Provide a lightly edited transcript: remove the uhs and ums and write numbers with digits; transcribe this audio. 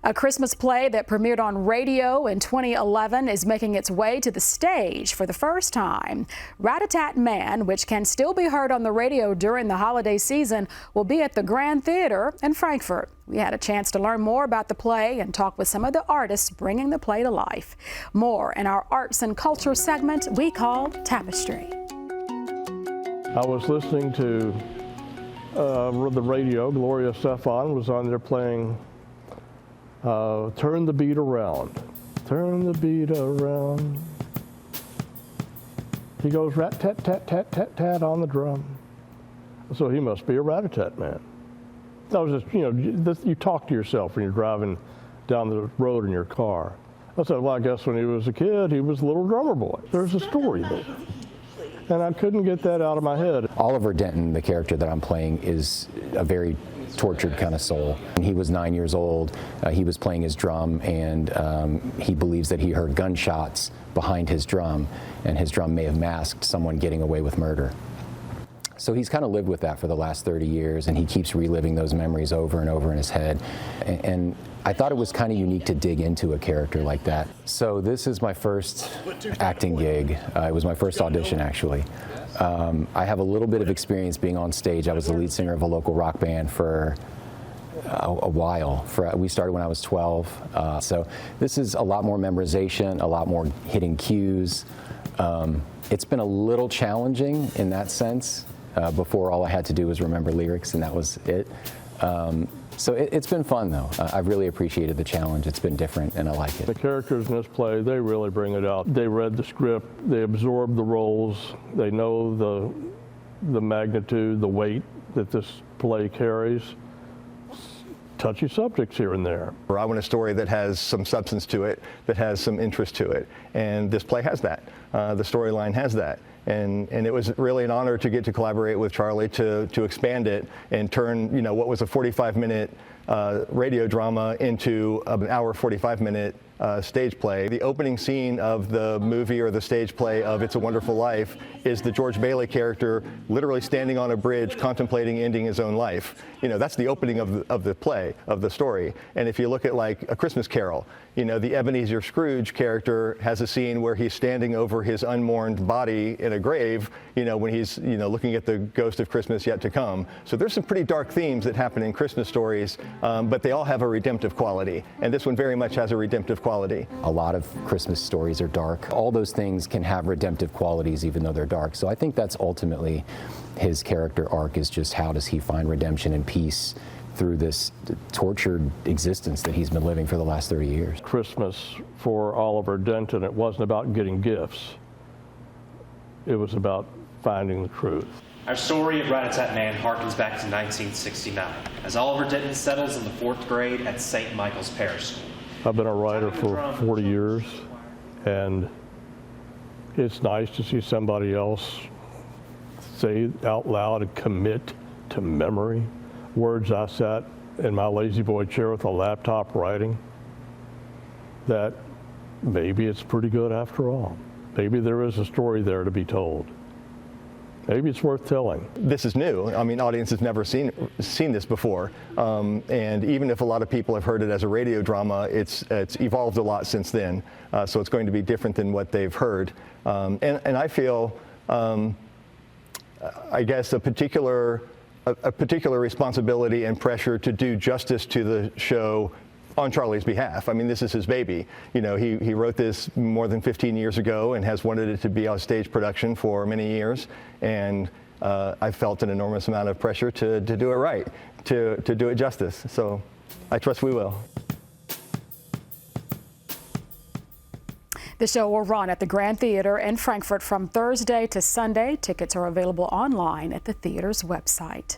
A Christmas play that premiered on radio in 2011 is making its way to the stage for the first time. Rat-a-Tat Man, which can still be heard on the radio during the holiday season, will be at the Grand Theater in Frankfort. We had a chance to learn more about the play and talk with some of the artists bringing the play to life. More in our arts and culture segment we call Tapestry. I was listening to the radio. Gloria Estefan was on there playing Turn the Beat Around. Turn the beat around. He goes rat-tat-tat-tat-tat-tat on the drum. So he must be a rat-a-tat man. That was just, you talk to yourself when you're driving down the road in your car. I said, well, I guess when he was a kid, he was a little drummer boy. There's a story there. And I couldn't get that out of my head. Oliver Denton, the character that I'm playing, is a very tortured kind of soul. He was 9 years old. He was playing his drum, and he believes that he heard gunshots behind his drum, and his drum may have masked someone getting away with murder. So he's kind of lived with that for the last 30 years, and he keeps reliving those memories over and over in his head. And I thought it was kind of unique to dig into a character like that. So this is my first acting gig. It was my first audition, actually. I have a little bit of experience being on stage. I was the lead singer of a local rock band for a while. We started when I was 12. So this is a lot more memorization, a lot more hitting cues. It's been a little challenging in that sense. Before, all I had to do was remember lyrics, and that was it. So it's been fun, though. I've really appreciated the challenge. It's been different, and I like it. The characters in this play, they really bring it out. They read the script, they absorb the roles, they know the magnitude, the weight that this play carries. Touchy subjects here and there. I want a story that has some substance to it, that has some interest to it, and this play has that. The storyline has that. And it was really an honor to get to collaborate with Charlie to expand it and turn what was a 45-minute radio drama into an hour 45-minute stage play. The opening scene of the movie or the stage play of It's a Wonderful Life is the George Bailey character literally standing on a bridge contemplating ending his own life. That's the opening of the play, of the story. And if you look at like A Christmas Carol, the Ebenezer Scrooge character has a scene where he's standing over his unmourned body in a grave, when he's, looking at the ghost of Christmas yet to come. So there's some pretty dark themes that happen in Christmas stories, but they all have a redemptive quality. And this one very much has a redemptive quality. A lot of Christmas stories are dark. All those things can have redemptive qualities even though they're dark. So I think that's ultimately his character arc, is just how does he find redemption and peace through this tortured existence that he's been living for the last 30 years. Christmas for Oliver Denton, it wasn't about getting gifts. It was about finding the truth. Our story of Rat-a-Tat Man harkens back to 1969, as Oliver Denton settles in the 4th grade at St. Michael's Parish School. I've been a writer for 40 years, and it's nice to see somebody else say out loud and commit to memory words I sat in my lazy boy chair with a laptop writing, that maybe it's pretty good after all. Maybe there is a story there to be told. Maybe it's worth telling. This is new. I mean, audience has never seen this before. And even if a lot of people have heard it as a radio drama, it's evolved a lot since then. So it's going to be different than what they've heard. And I feel, I guess, a particular responsibility and pressure to do justice to the show on Charlie's behalf. I mean, this is his baby. He wrote this more than 15 years ago and has wanted it to be a stage production for many years. And I felt an enormous amount of pressure to do it right, to do it justice. So I trust we will. The show will run at the Grand Theater in Frankfort from Thursday to Sunday. Tickets are available online at the theater's website.